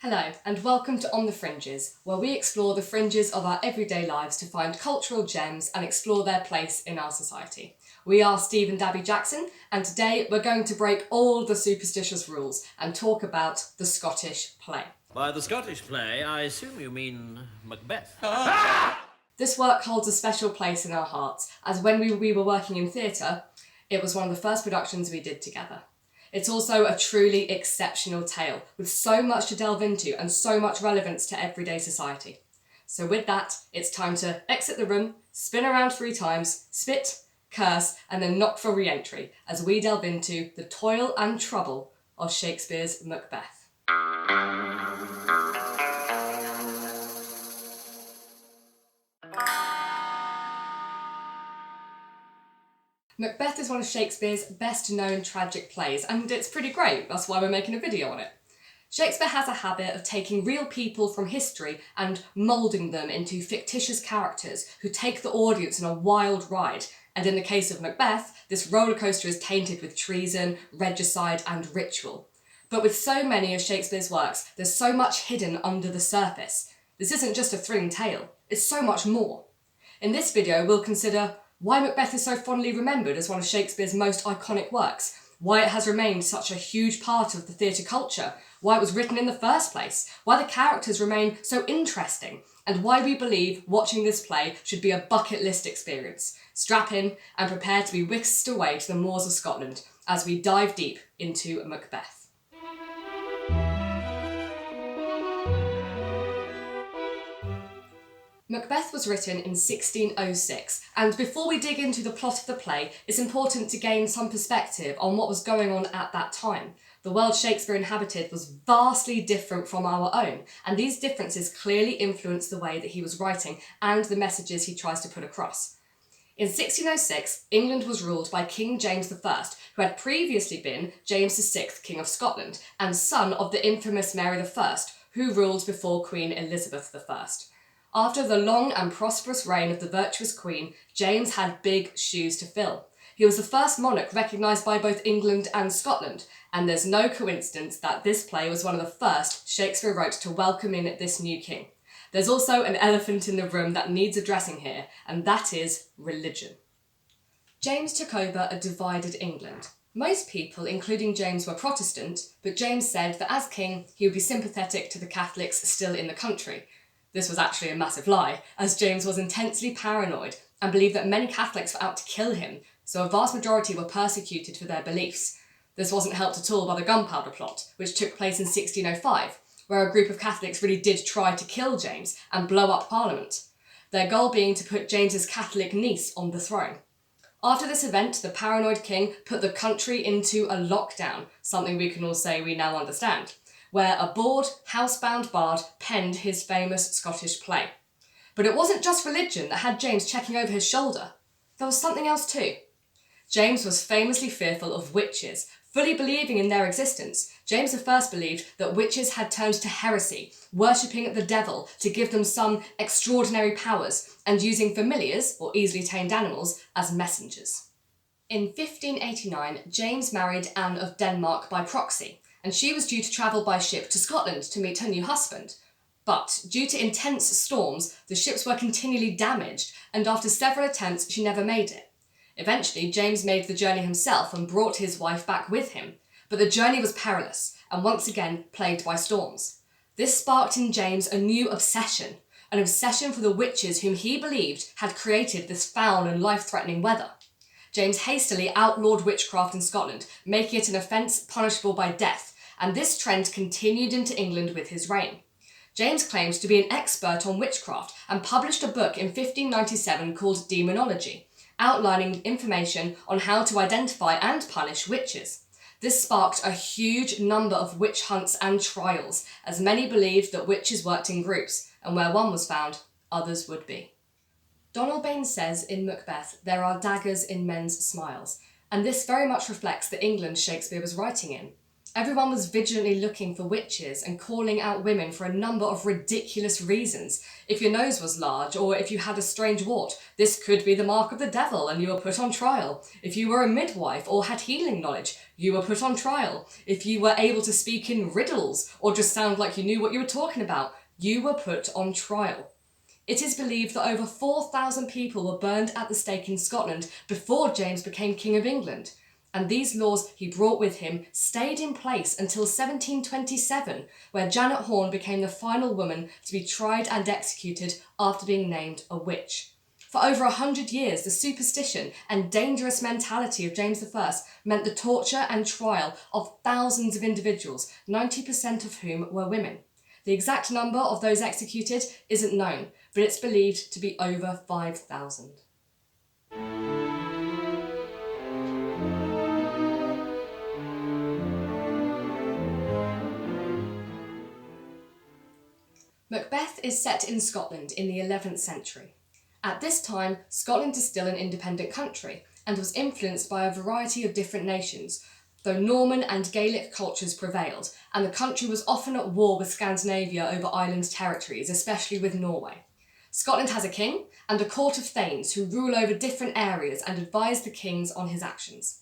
Hello, and welcome to On the Fringes, where we explore the fringes of our everyday lives to find cultural gems and explore their place in our society. We are Steve and Dabby Jackson, and today we're going to break all the superstitious rules and talk about the Scottish play. By the Scottish play, I assume you mean Macbeth. This work holds a special place in our hearts, as when we were working in theatre, it was one of the first productions we did together. It's also a truly exceptional tale, with so much to delve into and so much relevance to everyday society. So with that, it's time to exit the room, spin around 3 times, spit, curse, and then knock for re-entry, as we delve into the toil and trouble of Shakespeare's Macbeth. Macbeth is one of Shakespeare's best-known tragic plays, and it's pretty great, that's why we're making a video on it. Shakespeare has a habit of taking real people from history and moulding them into fictitious characters who take the audience on a wild ride, and in the case of Macbeth, this rollercoaster is tainted with treason, regicide and ritual. But with so many of Shakespeare's works, there's so much hidden under the surface. This isn't just a thrilling tale, it's so much more. In this video, we'll consider why Macbeth is so fondly remembered as one of Shakespeare's most iconic works, why it has remained such a huge part of the theatre culture, why it was written in the first place, why the characters remain so interesting, and why we believe watching this play should be a bucket list experience. Strap in and prepare to be whisked away to the moors of Scotland as we dive deep into Macbeth. Macbeth was written in 1606, and before we dig into the plot of the play, it's important to gain some perspective on what was going on at that time. The world Shakespeare inhabited was vastly different from our own, and these differences clearly influenced the way that he was writing and the messages he tries to put across. In 1606, England was ruled by King James I, who had previously been James VI, King of Scotland, and son of the infamous Mary I, who ruled before Queen Elizabeth I. After the long and prosperous reign of the virtuous Queen, James had big shoes to fill. He was the first monarch recognised by both England and Scotland, and there's no coincidence that this play was one of the first Shakespeare wrote to welcome in this new king. There's also an elephant in the room that needs addressing here, and that is religion. James took over a divided England. Most people, including James, were Protestant, but James said that as king, he would be sympathetic to the Catholics still in the country. This was actually a massive lie, as James was intensely paranoid and believed that many Catholics were out to kill him, so a vast majority were persecuted for their beliefs. This wasn't helped at all by the Gunpowder Plot, which took place in 1605, where a group of Catholics really did try to kill James and blow up Parliament, their goal being to put James's Catholic niece on the throne. After this event, the paranoid king put the country into a lockdown, something we can all say we now understand, where a bored, housebound bard penned his famous Scottish play. But it wasn't just religion that had James checking over his shoulder. There was something else too. James was famously fearful of witches. Fully believing in their existence, James I believed that witches had turned to heresy, worshipping the devil to give them some extraordinary powers, and using familiars, or easily tamed animals, as messengers. In 1589, James married Anne of Denmark by proxy, and she was due to travel by ship to Scotland to meet her new husband. But due to intense storms, the ships were continually damaged, and after several attempts, she never made it. Eventually, James made the journey himself and brought his wife back with him, but the journey was perilous, and once again plagued by storms. This sparked in James a new obsession, an obsession for the witches whom he believed had created this foul and life-threatening weather. James hastily outlawed witchcraft in Scotland, making it an offence punishable by death, and this trend continued into England with his reign. James claimed to be an expert on witchcraft and published a book in 1597 called Demonology, outlining information on how to identify and punish witches. This sparked a huge number of witch hunts and trials, as many believed that witches worked in groups, and where one was found, others would be. Donalbain says in Macbeth, there are daggers in men's smiles, and this very much reflects the England Shakespeare was writing in. Everyone was vigilantly looking for witches and calling out women for a number of ridiculous reasons. If your nose was large, or if you had a strange wart, this could be the mark of the devil and you were put on trial. If you were a midwife or had healing knowledge, you were put on trial. If you were able to speak in riddles or just sound like you knew what you were talking about, you were put on trial. It is believed that over 4,000 people were burned at the stake in Scotland before James became King of England. And these laws he brought with him stayed in place until 1727, where Janet Horne became the final woman to be tried and executed after being named a witch. For over 100 years, the superstition and dangerous mentality of James I meant the torture and trial of thousands of individuals, 90% of whom were women. The exact number of those executed isn't known, but it's believed to be over 5,000. Macbeth is set in Scotland in the 11th century. At this time, Scotland is still an independent country and was influenced by a variety of different nations, though Norman and Gaelic cultures prevailed, and the country was often at war with Scandinavia over island territories, especially with Norway. Scotland has a king and a court of thanes who rule over different areas and advise the kings on his actions.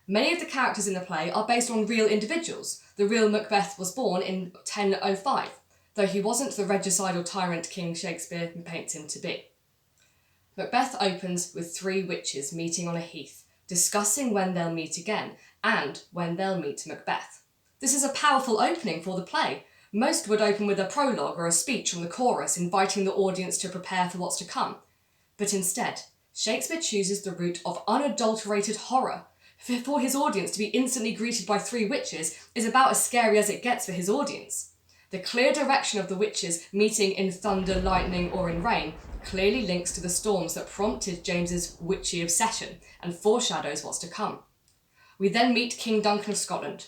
Many of the characters in the play are based on real individuals. The real Macbeth was born in 1005. Though he wasn't the regicidal tyrant King Shakespeare paints him to be. Macbeth opens with three witches meeting on a heath, discussing when they'll meet again and when they'll meet Macbeth. This is a powerful opening for the play. Most would open with a prologue or a speech from the chorus inviting the audience to prepare for what's to come. But instead, Shakespeare chooses the route of unadulterated horror. For his audience to be instantly greeted by three witches is about as scary as it gets for his audience. The clear direction of the witches meeting in thunder, lightning, or in rain clearly links to the storms that prompted James's witchy obsession and foreshadows what's to come. We then meet King Duncan of Scotland.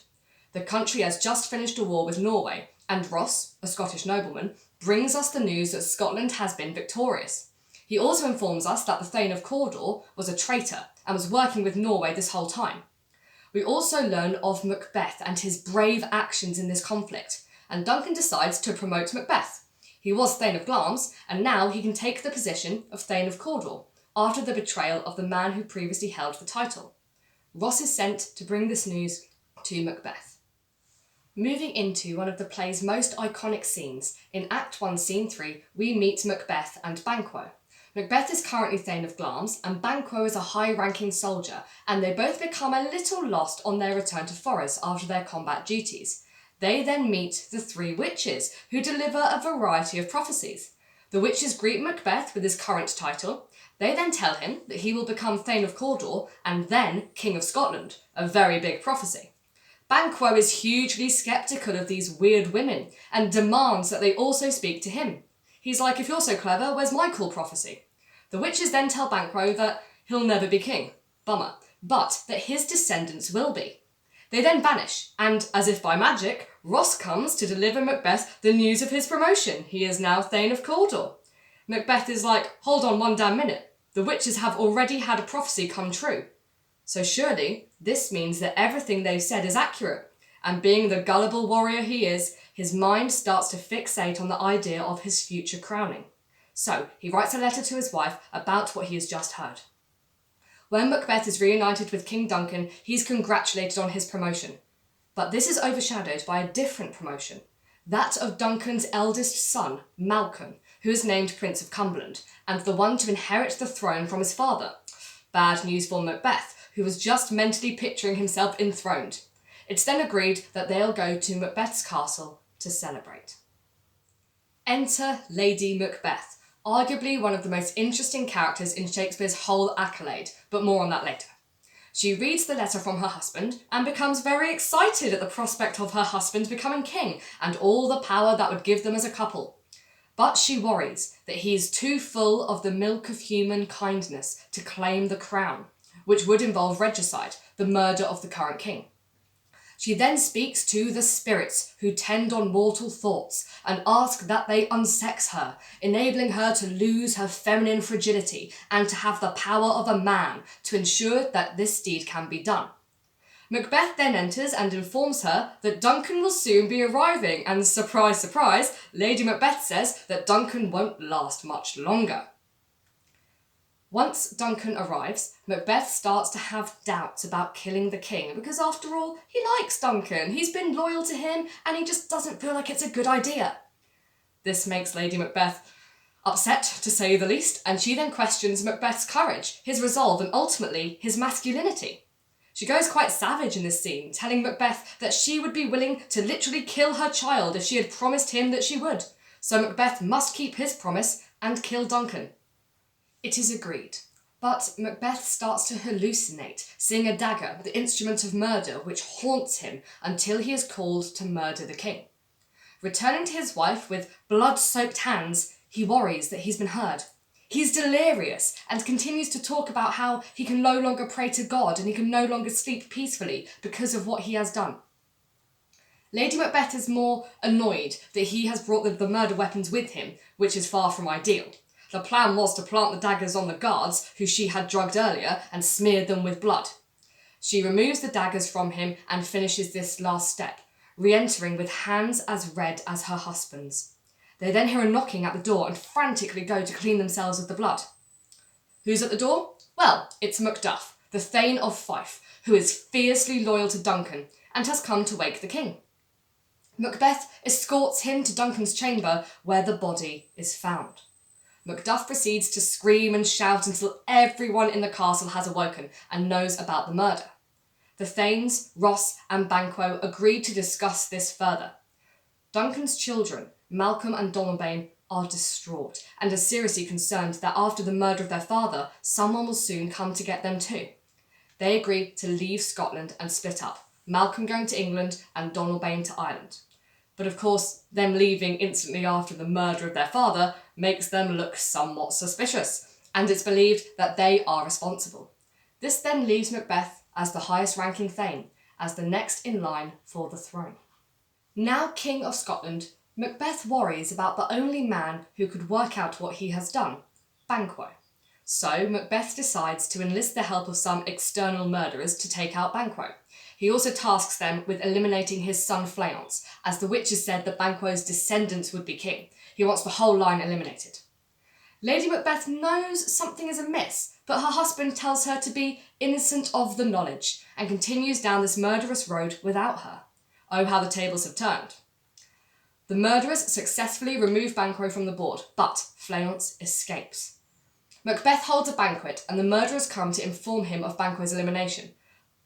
The country has just finished a war with Norway, and Ross, a Scottish nobleman, brings us the news that Scotland has been victorious. He also informs us that the Thane of Cawdor was a traitor and was working with Norway this whole time. We also learn of Macbeth and his brave actions in this conflict, and Duncan decides to promote Macbeth. He was Thane of Glamis, and now he can take the position of Thane of Cawdor, after the betrayal of the man who previously held the title. Ross is sent to bring this news to Macbeth. Moving into one of the play's most iconic scenes, in Act 1, Scene 3, we meet Macbeth and Banquo. Macbeth is currently Thane of Glamis, and Banquo is a high-ranking soldier, and they both become a little lost on their return to Forres after their combat duties. They then meet the three witches, who deliver a variety of prophecies. The witches greet Macbeth with his current title. They then tell him that he will become Thane of Cawdor and then King of Scotland, a very big prophecy. Banquo is hugely sceptical of these weird women and demands that they also speak to him. He's like, if you're so clever, where's my cool prophecy? The witches then tell Banquo that he'll never be king, bummer, but that his descendants will be. They then vanish, and, as if by magic, Ross comes to deliver Macbeth the news of his promotion. He is now Thane of Cawdor. Macbeth is like, hold on one damn minute. The witches have already had a prophecy come true. So surely, this means that everything they've said is accurate. And being the gullible warrior he is, his mind starts to fixate on the idea of his future crowning. So, he writes a letter to his wife about what he has just heard. When Macbeth is reunited with King Duncan, he's congratulated on his promotion. But this is overshadowed by a different promotion, that of Duncan's eldest son, Malcolm, who is named Prince of Cumberland, and the one to inherit the throne from his father. Bad news for Macbeth, who was just mentally picturing himself enthroned. It's then agreed that they'll go to Macbeth's castle to celebrate. Enter Lady Macbeth, arguably one of the most interesting characters in Shakespeare's whole accolade, but more on that later. She reads the letter from her husband and becomes very excited at the prospect of her husband becoming king and all the power that would give them as a couple. But she worries that he is too full of the milk of human kindness to claim the crown, which would involve regicide, the murder of the current king. She then speaks to the spirits who tend on mortal thoughts and ask that they unsex her, enabling her to lose her feminine fragility and to have the power of a man to ensure that this deed can be done. Macbeth then enters and informs her that Duncan will soon be arriving, and surprise, surprise, Lady Macbeth says that Duncan won't last much longer. Once Duncan arrives, Macbeth starts to have doubts about killing the king because, after all, he likes Duncan, he's been loyal to him, and he just doesn't feel like it's a good idea. This makes Lady Macbeth upset, to say the least, and she then questions Macbeth's courage, his resolve, and ultimately his masculinity. She goes quite savage in this scene, telling Macbeth that she would be willing to literally kill her child if she had promised him that she would. So Macbeth must keep his promise and kill Duncan. It is agreed, but Macbeth starts to hallucinate, seeing a dagger, the instrument of murder, which haunts him until he is called to murder the king. Returning to his wife with blood-soaked hands, he worries that he's been heard. He's delirious and continues to talk about how he can no longer pray to God and he can no longer sleep peacefully because of what he has done. Lady Macbeth is more annoyed that he has brought the murder weapons with him, which is far from ideal. The plan was to plant the daggers on the guards, who she had drugged earlier, and smeared them with blood. She removes the daggers from him and finishes this last step, re-entering with hands as red as her husband's. They then hear a knocking at the door and frantically go to clean themselves of the blood. Who's at the door? Well, it's Macduff, the Thane of Fife, who is fiercely loyal to Duncan and has come to wake the king. Macbeth escorts him to Duncan's chamber, where the body is found. Macduff proceeds to scream and shout until everyone in the castle has awoken and knows about the murder. The Thanes, Ross and Banquo agreed to discuss this further. Duncan's children, Malcolm and Donalbain, are distraught and are seriously concerned that after the murder of their father, someone will soon come to get them too. They agree to leave Scotland and split up, Malcolm going to England and Donalbain to Ireland. But of course, them leaving instantly after the murder of their father makes them look somewhat suspicious, and it's believed that they are responsible. This then leaves Macbeth as the highest ranking Thane, as the next in line for the throne. Now King of Scotland, Macbeth worries about the only man who could work out what he has done, Banquo. So Macbeth decides to enlist the help of some external murderers to take out Banquo. He also tasks them with eliminating his son Fleance, as the witches said that Banquo's descendants would be king. He wants the whole line eliminated. Lady Macbeth knows something is amiss, but her husband tells her to be innocent of the knowledge and continues down this murderous road without her. Oh, how the tables have turned. The murderers successfully remove Banquo from the board, but Fleance escapes. Macbeth holds a banquet and the murderers come to inform him of Banquo's elimination.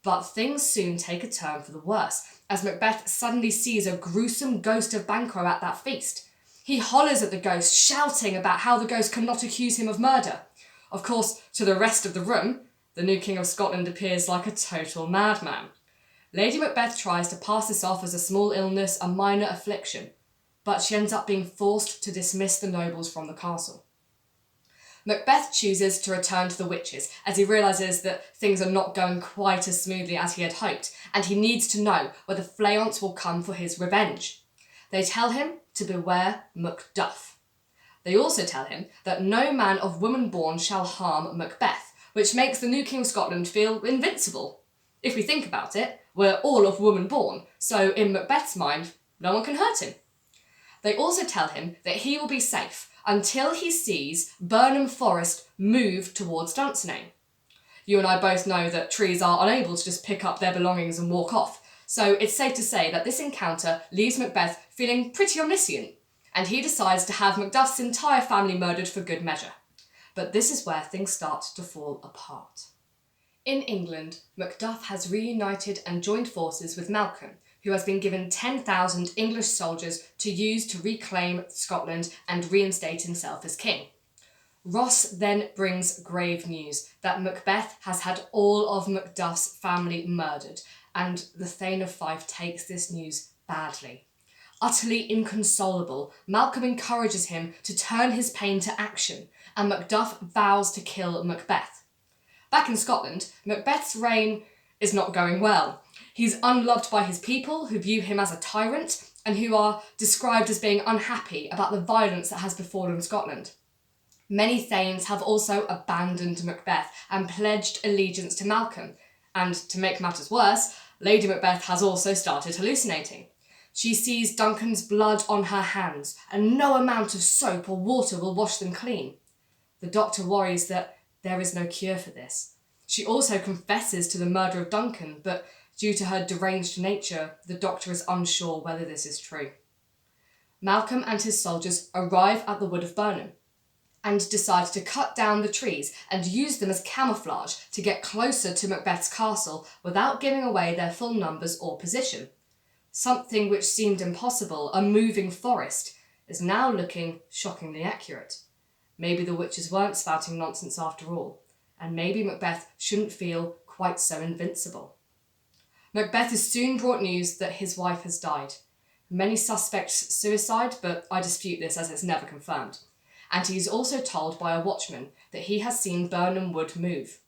But things soon take a turn for the worse, as Macbeth suddenly sees a gruesome ghost of Banquo at that feast. He hollers at the ghost, shouting about how the ghost cannot accuse him of murder. Of course, to the rest of the room, the new King of Scotland appears like a total madman. Lady Macbeth tries to pass this off as a small illness, a minor affliction, but she ends up being forced to dismiss the nobles from the castle. Macbeth chooses to return to the witches as he realises that things are not going quite as smoothly as he had hoped, and he needs to know whether Fleance will come for his revenge. They tell him to beware Macduff. They also tell him that no man of woman born shall harm Macbeth, which makes the new King of Scotland feel invincible. If we think about it, we're all of woman born, so in Macbeth's mind, no one can hurt him. They also tell him that he will be safe until he sees Burnham Forest move towards Dunsinane. You and I both know that trees are unable to just pick up their belongings and walk off, so it's safe to say that this encounter leaves Macbeth feeling pretty omniscient, and he decides to have Macduff's entire family murdered for good measure. But this is where things start to fall apart. In England, Macduff has reunited and joined forces with Malcolm, who has been given 10,000 English soldiers to use to reclaim Scotland and reinstate himself as king. Ross then brings grave news that Macbeth has had all of Macduff's family murdered, and the Thane of Fife takes this news badly. Utterly inconsolable, Malcolm encourages him to turn his pain to action, and Macduff vows to kill Macbeth. Back in Scotland, Macbeth's reign is not going well. He's unloved by his people, who view him as a tyrant, and who are described as being unhappy about the violence that has befallen Scotland. Many Thanes have also abandoned Macbeth and pledged allegiance to Malcolm, and to make matters worse, Lady Macbeth has also started hallucinating. She sees Duncan's blood on her hands, and no amount of soap or water will wash them clean. The doctor worries that there is no cure for this. She also confesses to the murder of Duncan, but due to her deranged nature, the doctor is unsure whether this is true. Malcolm and his soldiers arrive at the Wood of Burnham and decide to cut down the trees and use them as camouflage to get closer to Macbeth's castle without giving away their full numbers or position. Something which seemed impossible, a moving forest, is now looking shockingly accurate. Maybe the witches weren't spouting nonsense after all, and maybe Macbeth shouldn't feel quite so invincible. Macbeth is soon brought news that his wife has died. Many suspect suicide, but I dispute this as it's never confirmed. And he is also told by a watchman that he has seen Burnham Wood move.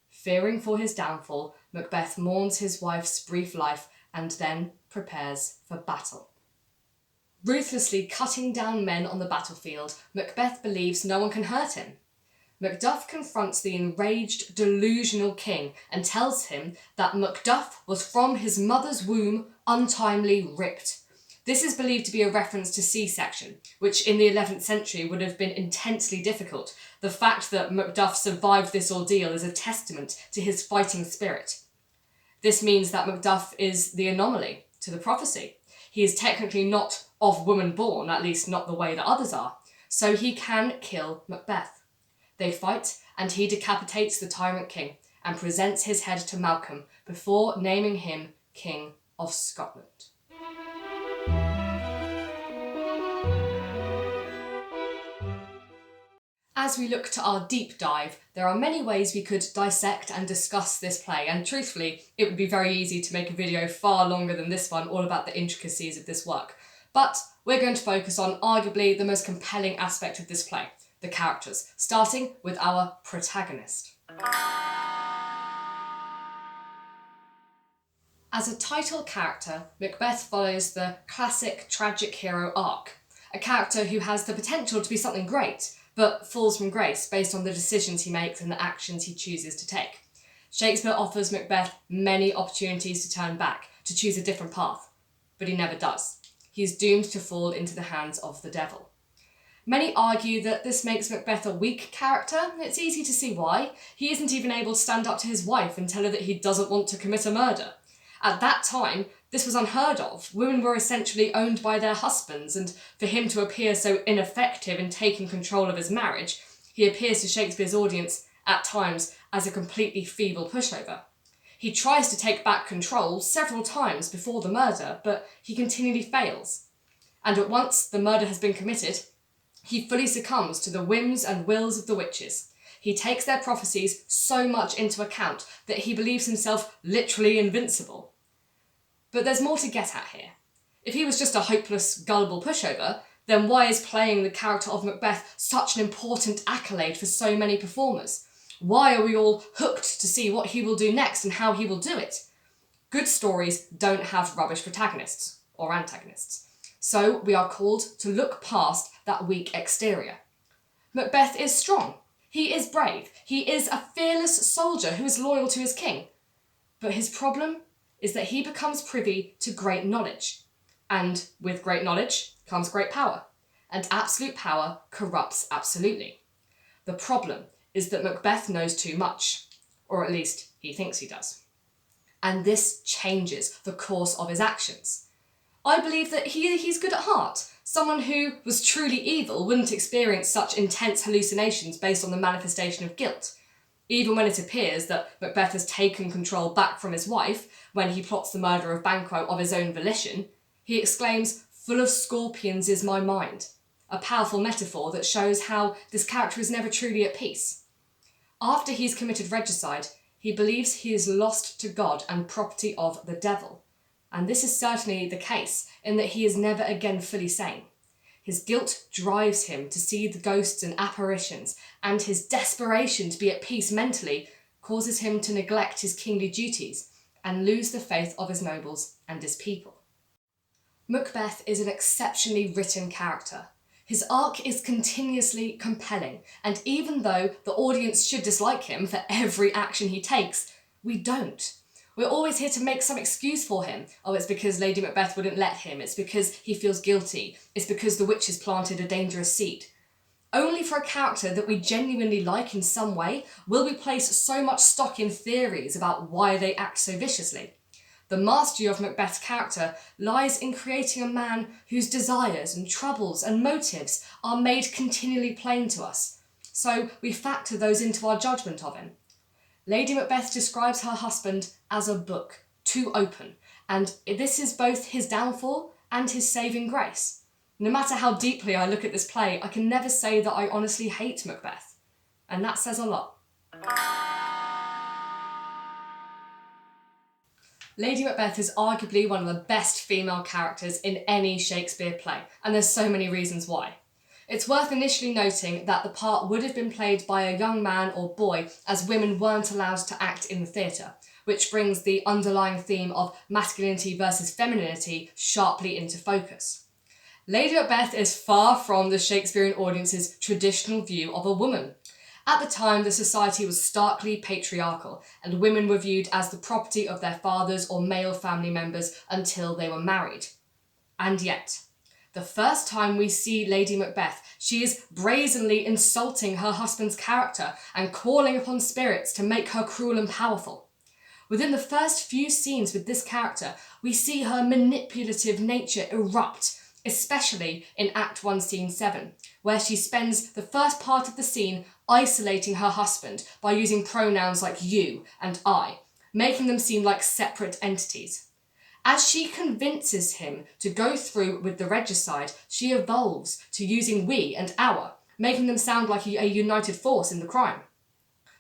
Fearing for his downfall, Macbeth mourns his wife's brief life and then prepares for battle. Ruthlessly cutting down men on the battlefield, Macbeth believes no one can hurt him. Macduff confronts the enraged, delusional king and tells him that Macduff was from his mother's womb untimely ripped. This is believed to be a reference to C-section, which in the 11th century would have been intensely difficult. The fact that Macduff survived this ordeal is a testament to his fighting spirit. This means that Macduff is the anomaly to the prophecy. He is technically not of woman born, at least not the way that others are, so he can kill Macbeth. They fight, and he decapitates the tyrant king and presents his head to Malcolm before naming him King of Scotland. As we look to our deep dive, there are many ways we could dissect and discuss this play, and truthfully, it would be very easy to make a video far longer than this one all about the intricacies of this work. But we're going to focus on arguably the most compelling aspect of this play, the characters, starting with our protagonist. As a title character, Macbeth follows the classic tragic hero arc, a character who has the potential to be something great, but falls from grace based on the decisions he makes and the actions he chooses to take. Shakespeare offers Macbeth many opportunities to turn back, to choose a different path, but he never does. He is doomed to fall into the hands of the devil. Many argue that this makes Macbeth a weak character. It's easy to see why. He isn't even able to stand up to his wife and tell her that he doesn't want to commit a murder. At that time, this was unheard of. Women were essentially owned by their husbands, and for him to appear so ineffective in taking control of his marriage, he appears to Shakespeare's audience at times as a completely feeble pushover. He tries to take back control several times before the murder, but he continually fails. And at once the murder has been committed, he fully succumbs to the whims and wills of the witches. He takes their prophecies so much into account that he believes himself literally invincible. But there's more to get at here. If he was just a hopeless, gullible pushover, then why is playing the character of Macbeth such an important accolade for so many performers? Why are we all hooked to see what he will do next and how he will do it? Good stories don't have rubbish protagonists or antagonists. So we are called to look past that weak exterior. Macbeth is strong. He is brave. He is a fearless soldier who is loyal to his king. But his problem is that he becomes privy to great knowledge. And with great knowledge comes great power. And absolute power corrupts absolutely. The problem is that Macbeth knows too much. Or at least he thinks he does. And this changes the course of his actions. I believe that he's good at heart. Someone who was truly evil wouldn't experience such intense hallucinations based on the manifestation of guilt. Even when it appears that Macbeth has taken control back from his wife, when he plots the murder of Banquo of his own volition, he exclaims, "Full of scorpions is my mind," a powerful metaphor that shows how this character is never truly at peace. After he's committed regicide, he believes he is lost to God and property of the devil. And this is certainly the case, in that he is never again fully sane. His guilt drives him to see the ghosts and apparitions, and his desperation to be at peace mentally causes him to neglect his kingly duties and lose the faith of his nobles and his people. Macbeth is an exceptionally written character. His arc is continuously compelling, and even though the audience should dislike him for every action he takes, we don't. We're always here to make some excuse for him. Oh, it's because Lady Macbeth wouldn't let him. It's because he feels guilty. It's because the witches planted a dangerous seed. Only for a character that we genuinely like in some way will we place so much stock in theories about why they act so viciously. The mastery of Macbeth's character lies in creating a man whose desires and troubles and motives are made continually plain to us, so we factor those into our judgment of him. Lady Macbeth describes her husband as a book, too open, and this is both his downfall and his saving grace. No matter how deeply I look at this play, I can never say that I honestly hate Macbeth, and that says a lot. Lady Macbeth is arguably one of the best female characters in any Shakespeare play, and there's so many reasons why. It's worth initially noting that the part would have been played by a young man or boy, as women weren't allowed to act in the theatre, which brings the underlying theme of masculinity versus femininity sharply into focus. Lady Macbeth is far from the Shakespearean audience's traditional view of a woman. At the time, the society was starkly patriarchal, and women were viewed as the property of their fathers or male family members until they were married. And yet, the first time we see Lady Macbeth, she is brazenly insulting her husband's character and calling upon spirits to make her cruel and powerful. Within the first few scenes with this character, we see her manipulative nature erupt, especially in Act 1, Scene 7, where she spends the first part of the scene isolating her husband by using pronouns like you and I, making them seem like separate entities. As she convinces him to go through with the regicide, she evolves to using we and our, making them sound like a united force in the crime,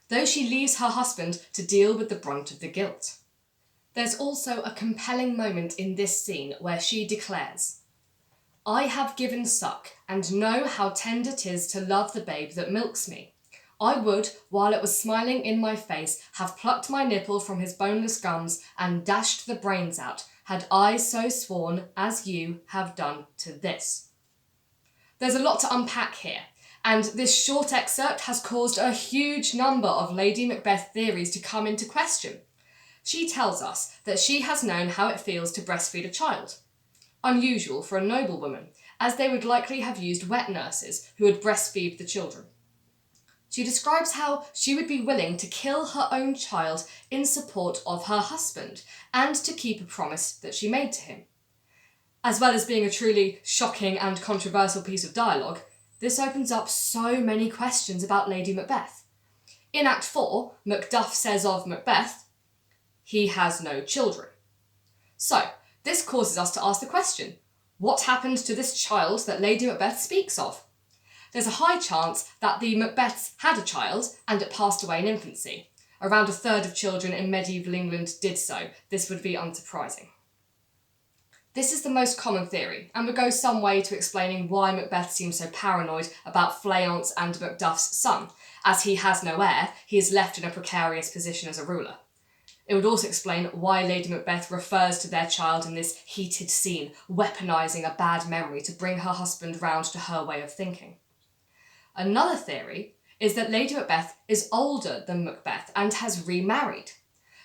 though she leaves her husband to deal with the brunt of the guilt. There's also a compelling moment in this scene where she declares, "I have given suck, and know how tender 'tis to love the babe that milks me. I would, while it was smiling in my face, have plucked my nipple from his boneless gums and dashed the brains out, had I so sworn as you have done to this." There's a lot to unpack here, and this short excerpt has caused a huge number of Lady Macbeth theories to come into question. She tells us that she has known how it feels to breastfeed a child. Unusual for a noblewoman, as they would likely have used wet nurses who would breastfeed the children. She describes how she would be willing to kill her own child in support of her husband and to keep a promise that she made to him. As well as being a truly shocking and controversial piece of dialogue, this opens up so many questions about Lady Macbeth. In Act 4, Macduff says of Macbeth, "He has no children." So, this causes us to ask the question, what happened to this child that Lady Macbeth speaks of? There's a high chance that the Macbeths had a child and it passed away in infancy. Around a third of children in medieval England did so. This would be unsurprising. This is the most common theory, and would go some way to explaining why Macbeth seems so paranoid about Fleance and Macduff's son. As he has no heir, he is left in a precarious position as a ruler. It would also explain why Lady Macbeth refers to their child in this heated scene, weaponising a bad memory to bring her husband round to her way of thinking. Another theory is that Lady Macbeth is older than Macbeth and has remarried.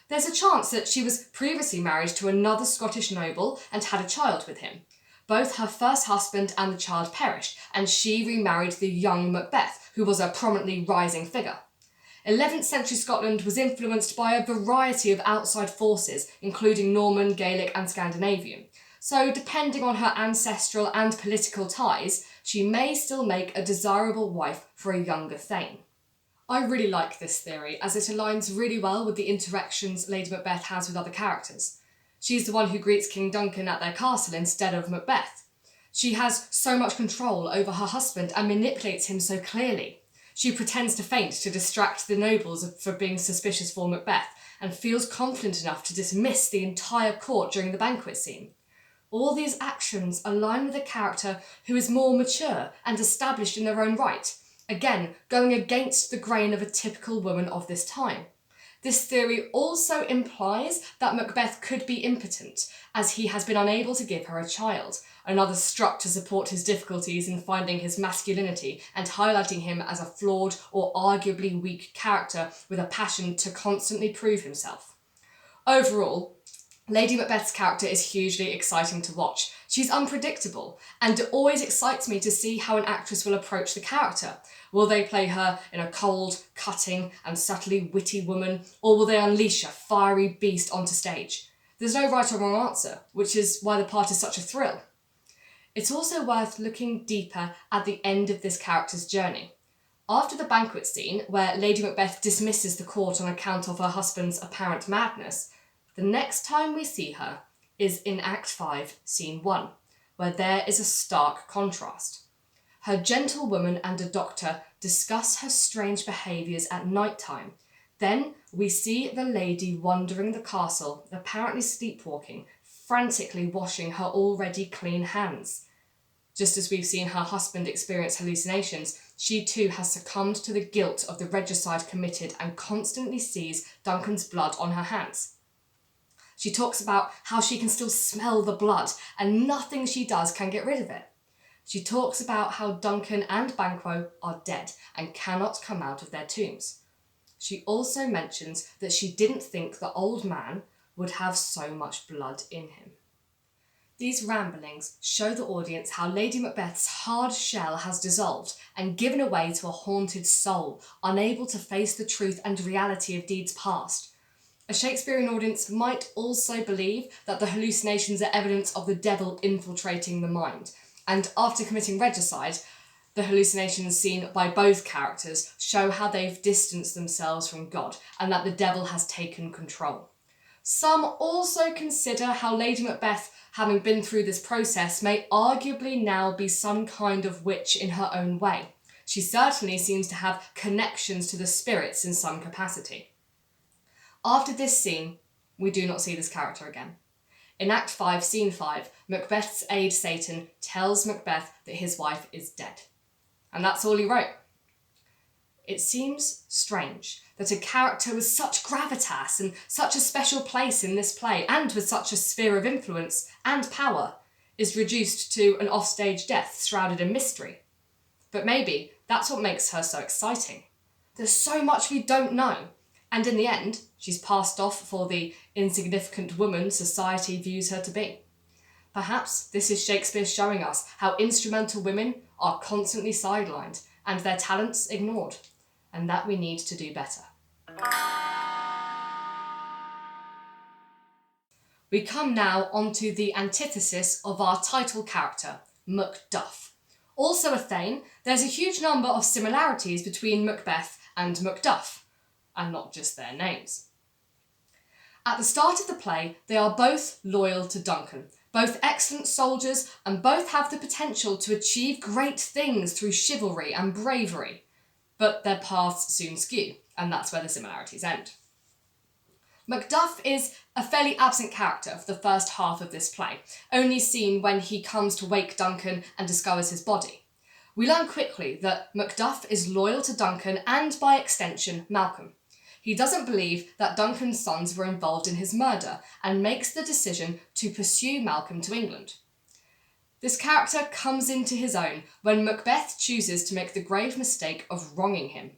There's a chance that she was previously married to another Scottish noble and had a child with him. Both her first husband and the child perished, and she remarried the young Macbeth, who was a prominently rising figure. 11th century Scotland was influenced by a variety of outside forces, including Norman, Gaelic and Scandinavian. So, depending on her ancestral and political ties, she may still make a desirable wife for a younger Thane. I really like this theory, as it aligns really well with the interactions Lady Macbeth has with other characters. She's the one who greets King Duncan at their castle instead of Macbeth. She has so much control over her husband and manipulates him so clearly. She pretends to faint to distract the nobles for being suspicious for Macbeth, and feels confident enough to dismiss the entire court during the banquet scene. All these actions align with a character who is more mature and established in their own right, again going against the grain of a typical woman of this time. This theory also implies that Macbeth could be impotent, as he has been unable to give her a child, another struck to support his difficulties in finding his masculinity and highlighting him as a flawed or arguably weak character with a passion to constantly prove himself. Overall, Lady Macbeth's character is hugely exciting to watch. She's unpredictable, and it always excites me to see how an actress will approach the character. Will they play her in a cold, cutting, and subtly witty woman, or will they unleash a fiery beast onto stage? There's no right or wrong answer, which is why the part is such a thrill. It's also worth looking deeper at the end of this character's journey. After the banquet scene, where Lady Macbeth dismisses the court on account of her husband's apparent madness, the next time we see her is in Act 5, Scene 1, where there is a stark contrast. Her gentlewoman and a doctor discuss her strange behaviours at night time. Then we see the lady wandering the castle, apparently sleepwalking, frantically washing her already clean hands. Just as we've seen her husband experience hallucinations, she too has succumbed to the guilt of the regicide committed and constantly sees Duncan's blood on her hands. She talks about how she can still smell the blood and nothing she does can get rid of it. She talks about how Duncan and Banquo are dead and cannot come out of their tombs. She also mentions that she didn't think the old man would have so much blood in him. These ramblings show the audience how Lady Macbeth's hard shell has dissolved and given way to a haunted soul, unable to face the truth and reality of deeds past. A Shakespearean audience might also believe that the hallucinations are evidence of the devil infiltrating the mind, and after committing regicide, the hallucinations seen by both characters show how they've distanced themselves from God and that the devil has taken control. Some also consider how Lady Macbeth, having been through this process, may arguably now be some kind of witch in her own way. She certainly seems to have connections to the spirits in some capacity. After this scene, we do not see this character again. In Act 5, Scene 5, Macbeth's aide Satan tells Macbeth that his wife is dead. And that's all he wrote. It seems strange that a character with such gravitas and such a special place in this play, and with such a sphere of influence and power, is reduced to an offstage death shrouded in mystery. But maybe that's what makes her so exciting. There's so much we don't know, and in the end, she's passed off for the insignificant woman society views her to be. Perhaps this is Shakespeare showing us how instrumental women are constantly sidelined and their talents ignored, and that we need to do better. We come now onto the antithesis of our title character, Macduff. Also a Thane, there's a huge number of similarities between Macbeth and Macduff, and not just their names. At the start of the play, they are both loyal to Duncan, both excellent soldiers, and both have the potential to achieve great things through chivalry and bravery. But their paths soon skew, and that's where the similarities end. Macduff is a fairly absent character for the first half of this play, only seen when he comes to wake Duncan and discovers his body. We learn quickly that Macduff is loyal to Duncan and, by extension, Malcolm. He doesn't believe that Duncan's sons were involved in his murder and makes the decision to pursue Malcolm to England. This character comes into his own when Macbeth chooses to make the grave mistake of wronging him.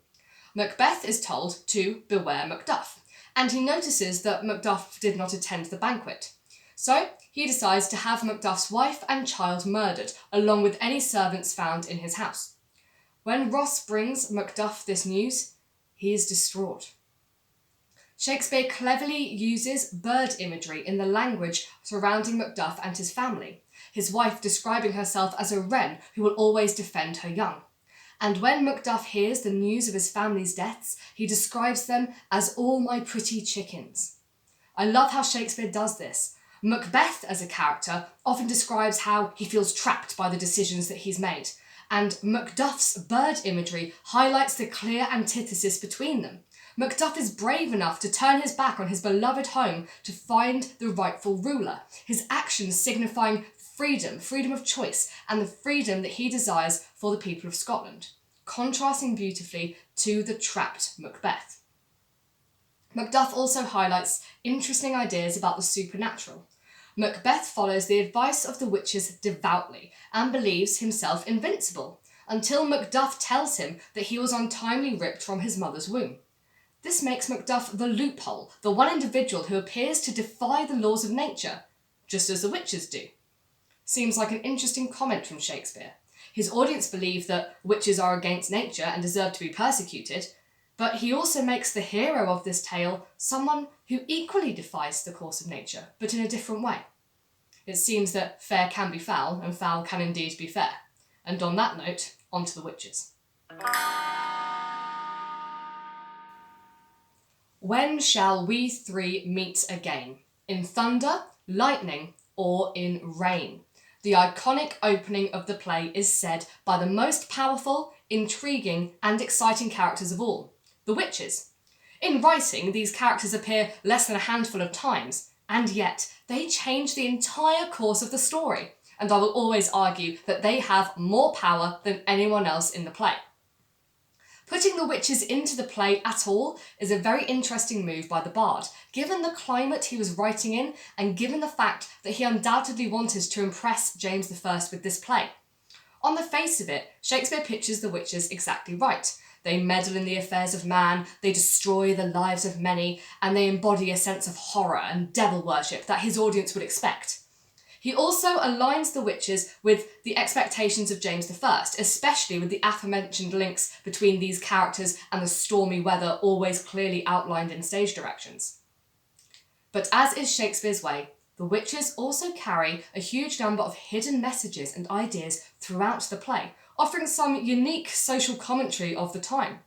Macbeth is told to beware Macduff, and he notices that Macduff did not attend the banquet. So he decides to have Macduff's wife and child murdered, along with any servants found in his house. When Ross brings Macduff this news, he is distraught. Shakespeare cleverly uses bird imagery in the language surrounding Macduff and his family, his wife describing herself as a wren who will always defend her young. And when Macduff hears the news of his family's deaths, he describes them as all my pretty chickens. I love how Shakespeare does this. Macbeth, as a character, often describes how he feels trapped by the decisions that he's made, and Macduff's bird imagery highlights the clear antithesis between them. Macduff is brave enough to turn his back on his beloved home to find the rightful ruler, his actions signifying freedom of choice, and the freedom that he desires for the people of Scotland, contrasting beautifully to the trapped Macbeth. Macduff also highlights interesting ideas about the supernatural. Macbeth follows the advice of the witches devoutly and believes himself invincible, until Macduff tells him that he was untimely ripped from his mother's womb. This makes Macduff the loophole, the one individual who appears to defy the laws of nature, just as the witches do. Seems like an interesting comment from Shakespeare. His audience believe that witches are against nature and deserve to be persecuted, but he also makes the hero of this tale someone who equally defies the course of nature, but in a different way. It seems that fair can be foul, and foul can indeed be fair. And on that note, on to the witches. When shall we three meet again? In thunder, lightning, or in rain? The iconic opening of the play is said by the most powerful, intriguing, and exciting characters of all, the witches. In writing, these characters appear less than a handful of times, and yet they change the entire course of the story, and I will always argue that they have more power than anyone else in the play. Putting the witches into the play at all is a very interesting move by the bard, given the climate he was writing in and given the fact that he undoubtedly wanted to impress James I with this play. On the face of it, Shakespeare pictures the witches exactly right. They meddle in the affairs of man, they destroy the lives of many, and they embody a sense of horror and devil worship that his audience would expect. He also aligns the witches with the expectations of James I, especially with the aforementioned links between these characters and the stormy weather always clearly outlined in stage directions. But as is Shakespeare's way, the witches also carry a huge number of hidden messages and ideas throughout the play, offering some unique social commentary of the time.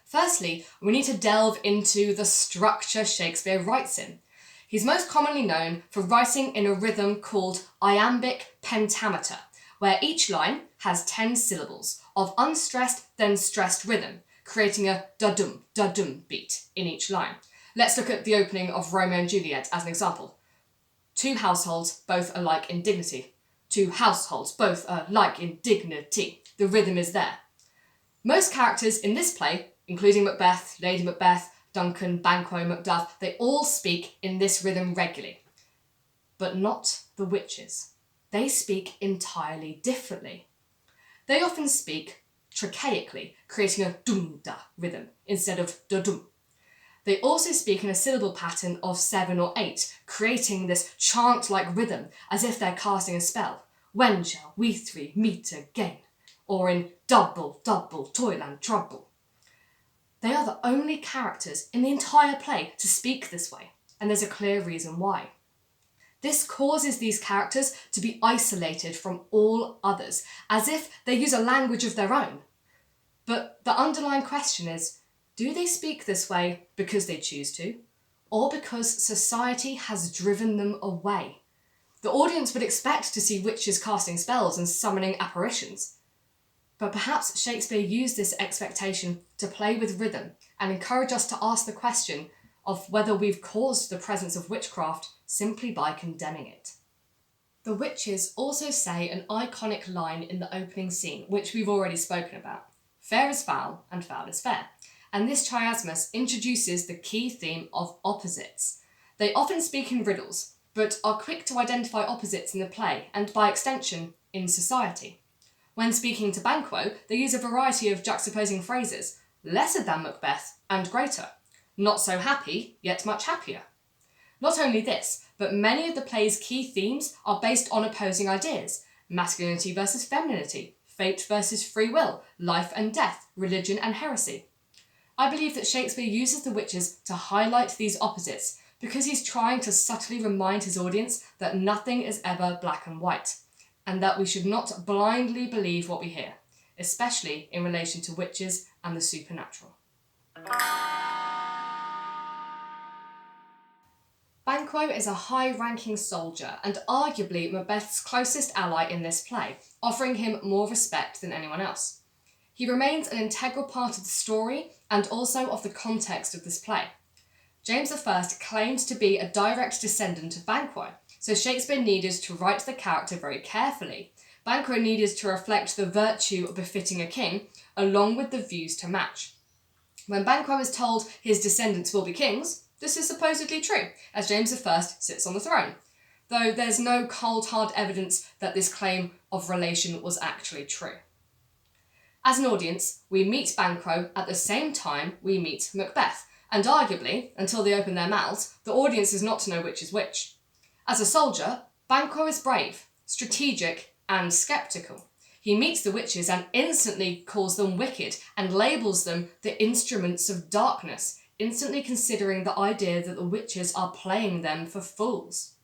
Firstly, we need to delve into the structure Shakespeare writes in. He's most commonly known for writing in a rhythm called iambic pentameter, where each line has 10 syllables of unstressed then stressed rhythm, creating a da-dum beat in each line. Let's look at the opening of Romeo and Juliet as an example. Two households, both alike in dignity. Two households, both alike in dignity. The rhythm is there. Most characters in this play, including Macbeth, Lady Macbeth, Duncan, Banquo, Macduff, they all speak in this rhythm regularly. But not the witches. They speak entirely differently. They often speak trichaically, creating a dum-da rhythm instead of da-dum. They also speak in a syllable pattern of 7 or 8, creating this chant-like rhythm as if they're casting a spell. When shall we three meet again? Or in double, double, toil and trouble. They are the only characters in the entire play to speak this way, and there's a clear reason why. This causes these characters to be isolated from all others, as if they use a language of their own. But the underlying question is, do they speak this way because they choose to, or because society has driven them away? The audience would expect to see witches casting spells and summoning apparitions. But perhaps Shakespeare used this expectation to play with rhythm and encourage us to ask the question of whether we've caused the presence of witchcraft simply by condemning it. The witches also say an iconic line in the opening scene, which we've already spoken about. Fair is foul and foul is fair. And this chiasmus introduces the key theme of opposites. They often speak in riddles, but are quick to identify opposites in the play and, by extension, in society. When speaking to Banquo, they use a variety of juxtaposing phrases, lesser than Macbeth and greater, not so happy, yet much happier. Not only this, but many of the play's key themes are based on opposing ideas, masculinity versus femininity, fate versus free will, life and death, religion and heresy. I believe that Shakespeare uses the witches to highlight these opposites because he's trying to subtly remind his audience that nothing is ever black and white, and that we should not blindly believe what we hear, especially in relation to witches and the supernatural. Banquo is a high-ranking soldier and arguably Macbeth's closest ally in this play, offering him more respect than anyone else. He remains an integral part of the story and also of the context of this play. James I claims to be a direct descendant of Banquo, so Shakespeare needed to write the character very carefully. Banquo needed to reflect the virtue befitting a king, along with the views to match. When Banquo is told his descendants will be kings, this is supposedly true, as James I sits on the throne, though there's no cold hard evidence that this claim of relation was actually true. As an audience, we meet Banquo at the same time we meet Macbeth, And arguably, until they open their mouths, the audience is not to know which is which. As a soldier, Banquo is brave, strategic, and sceptical. He meets the witches and instantly calls them wicked and labels them the instruments of darkness, instantly considering the idea that the witches are playing them for fools.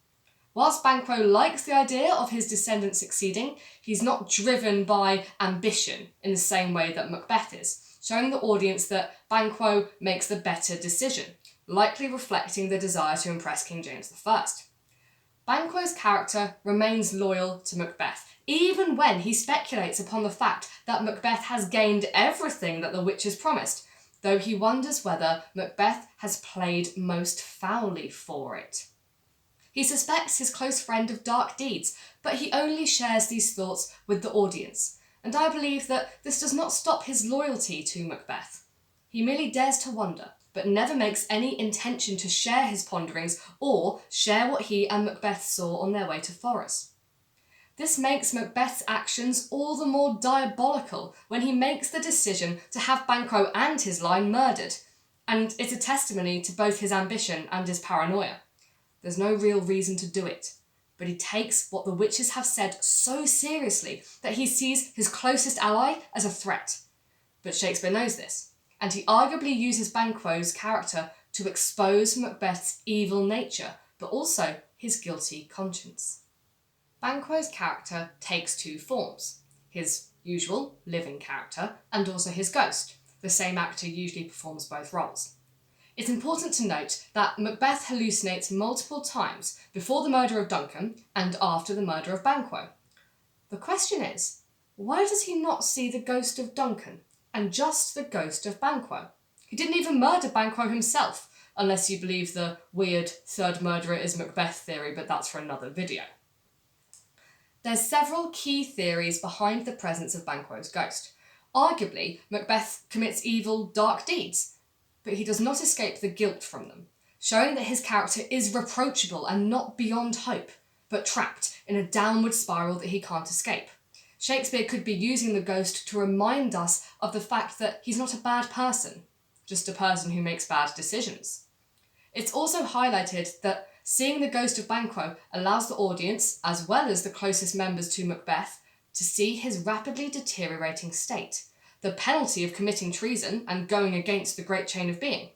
Whilst Banquo likes the idea of his descendants succeeding, he's not driven by ambition in the same way that Macbeth is, showing the audience that Banquo makes the better decision, likely reflecting the desire to impress King James I. Banquo's character remains loyal to Macbeth, even when he speculates upon the fact that Macbeth has gained everything that the witches promised, though he wonders whether Macbeth has played most foully for it. He suspects his close friend of dark deeds, but he only shares these thoughts with the audience, and I believe that this does not stop his loyalty to Macbeth. He merely dares to wonder, but never makes any intention to share his ponderings or share what he and Macbeth saw on their way to Forres. This makes Macbeth's actions all the more diabolical when he makes the decision to have Banquo and his line murdered, and it's a testimony to both his ambition and his paranoia. There's no real reason to do it, but he takes what the witches have said so seriously that he sees his closest ally as a threat. But Shakespeare knows this, and he arguably uses Banquo's character to expose Macbeth's evil nature, but also his guilty conscience. Banquo's character takes two forms, his usual living character and also his ghost. The same actor usually performs both roles. It's important to note that Macbeth hallucinates multiple times before the murder of Duncan and after the murder of Banquo. The question is, why does he not see the ghost of Duncan and just the ghost of Banquo? He didn't even murder Banquo himself, unless you believe the weird third murderer is Macbeth theory, but that's for another video. There's several key theories behind the presence of Banquo's ghost. Arguably, Macbeth commits evil, dark deeds, but he does not escape the guilt from them, showing that his character is reproachable and not beyond hope, but trapped in a downward spiral that he can't escape. Shakespeare could be using the ghost to remind us of the fact that he's not a bad person, just a person who makes bad decisions. It's also highlighted that seeing the ghost of Banquo allows the audience, as well as the closest members to Macbeth, to see his rapidly deteriorating state, the penalty of committing treason and going against the great chain of being.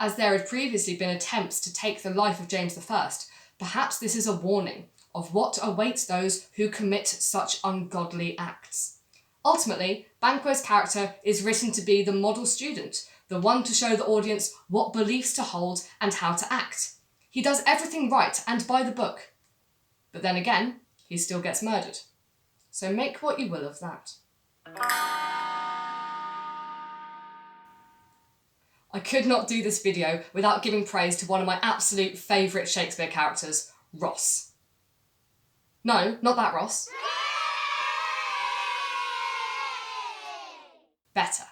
As there had previously been attempts to take the life of James I, perhaps this is a warning of what awaits those who commit such ungodly acts. Ultimately, Banquo's character is written to be the model student, the one to show the audience what beliefs to hold and how to act. He does everything right and by the book. But then again, he still gets murdered. So make what you will of that. I could not do this video without giving praise to one of my absolute favourite Shakespeare characters, Ross. No, not that Ross. Better.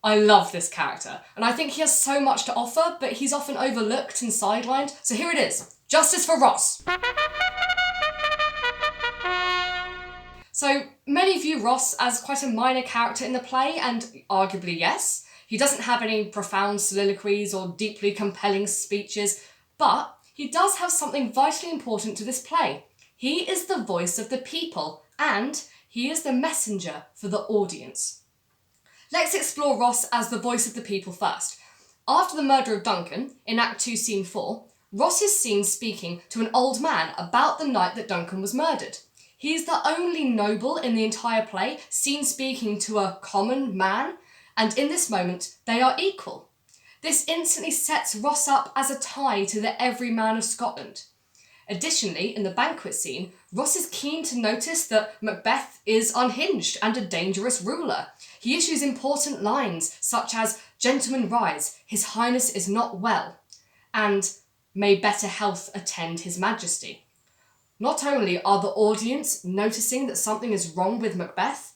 I love this character, and I think he has so much to offer, but he's often overlooked and sidelined, so here it is. Justice for Ross! So, many view Ross as quite a minor character in the play, and arguably yes. He doesn't have any profound soliloquies or deeply compelling speeches, but he does have something vitally important to this play. He is the voice of the people, and he is the messenger for the audience. Let's explore Ross as the voice of the people first. After the murder of Duncan, in Act 2, Scene 4, Ross is seen speaking to an old man about the night that Duncan was murdered. He is the only noble in the entire play seen speaking to a common man, and in this moment, they are equal. This instantly sets Ross up as a tie to the everyman of Scotland. Additionally, in the banquet scene, Ross is keen to notice that Macbeth is unhinged and a dangerous ruler. He issues important lines such as, "Gentlemen rise, his highness is not well," and "May better health attend his majesty." Not only are the audience noticing that something is wrong with Macbeth,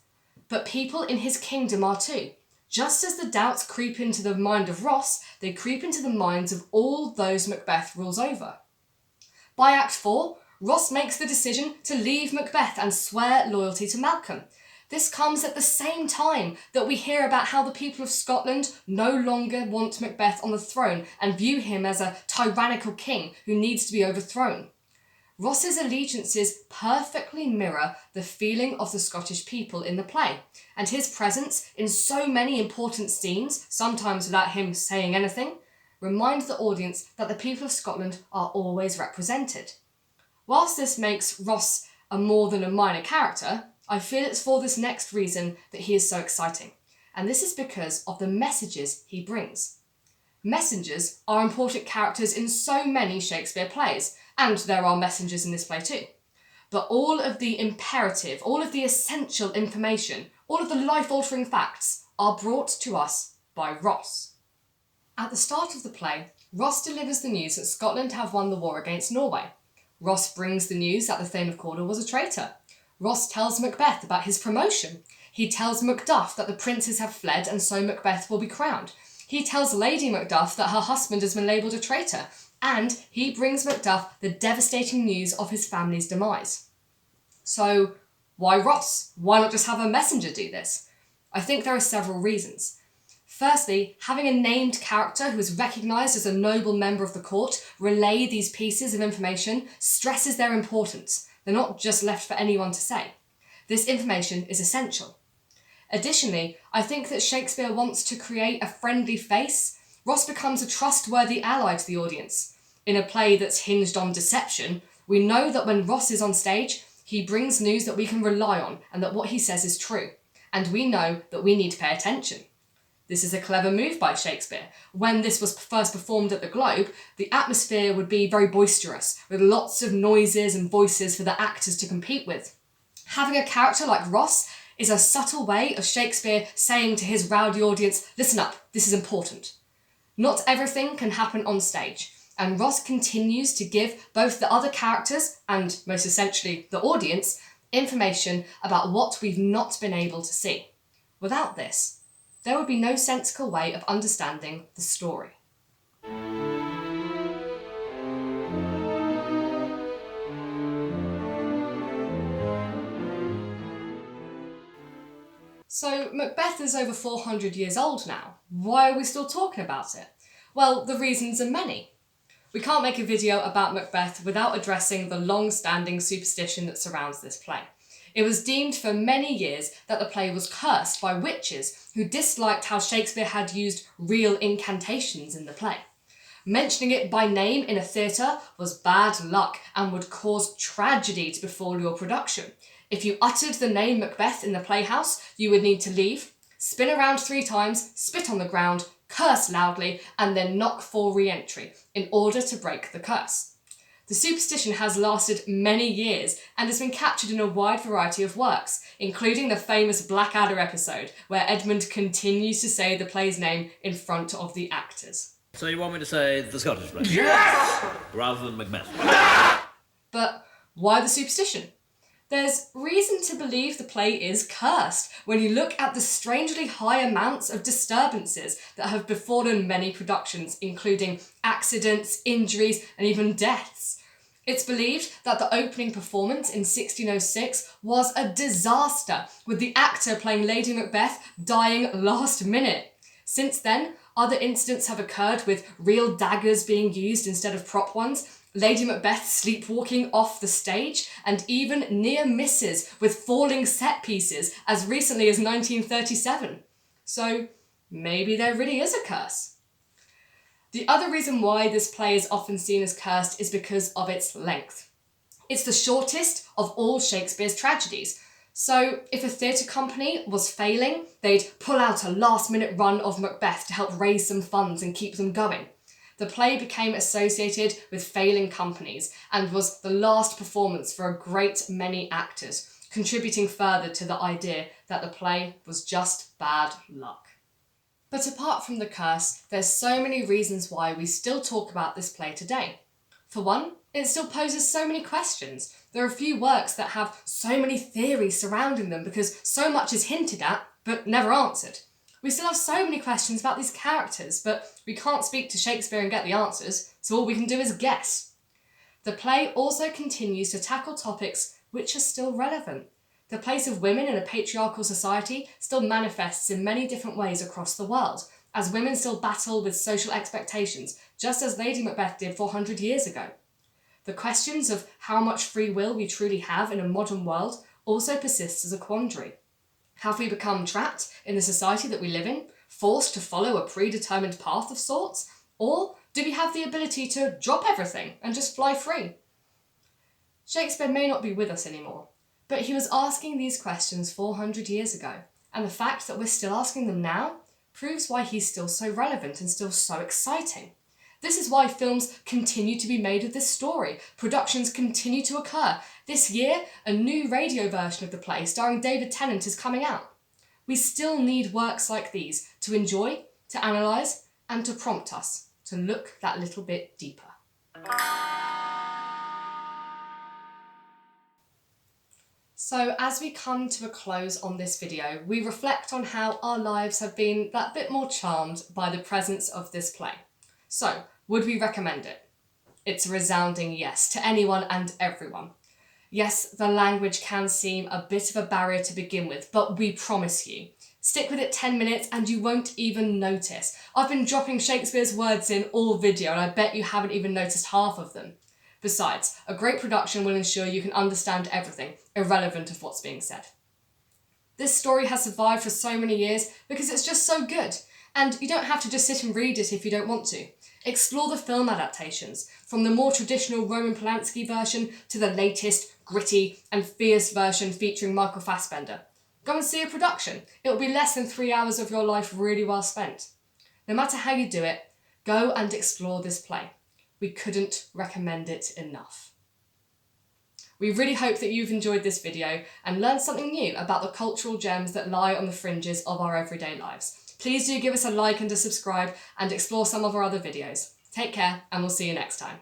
but people in his kingdom are too. Just as the doubts creep into the mind of Ross, they creep into the minds of all those Macbeth rules over. By Act 4, Ross makes the decision to leave Macbeth and swear loyalty to Malcolm. This comes at the same time that we hear about how the people of Scotland no longer want Macbeth on the throne and view him as a tyrannical king who needs to be overthrown. Ross's allegiances perfectly mirror the feeling of the Scottish people in the play, and his presence in so many important scenes, sometimes without him saying anything, reminds the audience that the people of Scotland are always represented. Whilst this makes Ross a more than a minor character, I feel it's for this next reason that he is so exciting, and this is because of the messages he brings. Messengers are important characters in so many Shakespeare plays, and there are messengers in this play too. But all of the imperative, all of the essential information, all of the life-altering facts are brought to us by Ross. At the start of the play, Ross delivers the news that Scotland have won the war against Norway. Ross brings the news that the Thane of Cawdor was a traitor. Ross tells Macbeth about his promotion. He tells Macduff that the princes have fled and so Macbeth will be crowned. He tells Lady Macduff that her husband has been labelled a traitor, and he brings Macduff the devastating news of his family's demise. So, why Ross? Why not just have a messenger do this? I think there are several reasons. Firstly, having a named character who is recognised as a noble member of the court relay these pieces of information stresses their importance. They're not just left for anyone to say. This information is essential. Additionally, I think that Shakespeare wants to create a friendly face. Ross becomes a trustworthy ally to the audience. In a play that's hinged on deception, we know that when Ross is on stage, he brings news that we can rely on and that what he says is true. And we know that we need to pay attention. This is a clever move by Shakespeare. When this was first performed at the Globe, the atmosphere would be very boisterous, with lots of noises and voices for the actors to compete with. Having a character like Ross is a subtle way of Shakespeare saying to his rowdy audience, listen up, this is important. Not everything can happen on stage, and Ross continues to give both the other characters, and most essentially the audience, information about what we've not been able to see. Without this, there would be no sensible way of understanding the story. So Macbeth is over 400 years old now. Why are we still talking about it? Well, the reasons are many. We can't make a video about Macbeth without addressing the long-standing superstition that surrounds this play. It was deemed for many years that the play was cursed by witches who disliked how Shakespeare had used real incantations in the play. Mentioning it by name in a theatre was bad luck and would cause tragedy to befall your production. If you uttered the name Macbeth in the playhouse, you would need to leave, spin around 3 times, spit on the ground, curse loudly, and then knock for re-entry in order to break the curse. The superstition has lasted many years and has been captured in a wide variety of works, including the famous Blackadder episode, where Edmund continues to say the play's name in front of the actors. So you want me to say the Scottish play? Yes! Rather than Macbeth? But why the superstition? There's reason to believe the play is cursed when you look at the strangely high amounts of disturbances that have befallen many productions, including accidents, injuries, and even deaths. It's believed that the opening performance in 1606 was a disaster, with the actor playing Lady Macbeth dying last minute. Since then, other incidents have occurred with real daggers being used instead of prop ones, Lady Macbeth sleepwalking off the stage, and even near misses with falling set pieces as recently as 1937. So maybe there really is a curse. The other reason why this play is often seen as cursed is because of its length. It's the shortest of all Shakespeare's tragedies. So if a theatre company was failing, they'd pull out a last-minute run of Macbeth to help raise some funds and keep them going. The play became associated with failing companies and was the last performance for a great many actors, contributing further to the idea that the play was just bad luck. But apart from the curse, there's so many reasons why we still talk about this play today. For one, it still poses so many questions. There are few works that have so many theories surrounding them because so much is hinted at, but never answered. We still have so many questions about these characters, but we can't speak to Shakespeare and get the answers, so all we can do is guess. The play also continues to tackle topics which are still relevant. The place of women in a patriarchal society still manifests in many different ways across the world, as women still battle with social expectations, just as Lady Macbeth did 400 years ago. The questions of how much free will we truly have in a modern world also persists as a quandary. Have we become trapped in the society that we live in, forced to follow a predetermined path of sorts? Or do we have the ability to drop everything and just fly free? Shakespeare may not be with us anymore, but he was asking these questions 400 years ago, and the fact that we're still asking them now proves why he's still so relevant and still so exciting. This is why films continue to be made of this story. Productions continue to occur. This year, a new radio version of the play starring David Tennant is coming out. We still need works like these to enjoy, to analyse, and to prompt us to look that little bit deeper. So as we come to a close on this video, we reflect on how our lives have been that bit more charmed by the presence of this play. So, would we recommend it? It's a resounding yes to anyone and everyone. Yes, the language can seem a bit of a barrier to begin with, but we promise you, stick with it 10 minutes and you won't even notice. I've been dropping Shakespeare's words in all video and I bet you haven't even noticed half of them. Besides, a great production will ensure you can understand everything, irrelevant of what's being said. This story has survived for so many years because it's just so good, and you don't have to just sit and read it if you don't want to. Explore the film adaptations, from the more traditional Roman Polanski version to the latest, gritty and fierce version featuring Michael Fassbender. Go and see a production. It will be less than 3 hours of your life really well spent. No matter how you do it, go and explore this play. We couldn't recommend it enough. We really hope that you've enjoyed this video and learned something new about the cultural gems that lie on the fringes of our everyday lives. Please do give us a like and a subscribe and explore some of our other videos. Take care and we'll see you next time.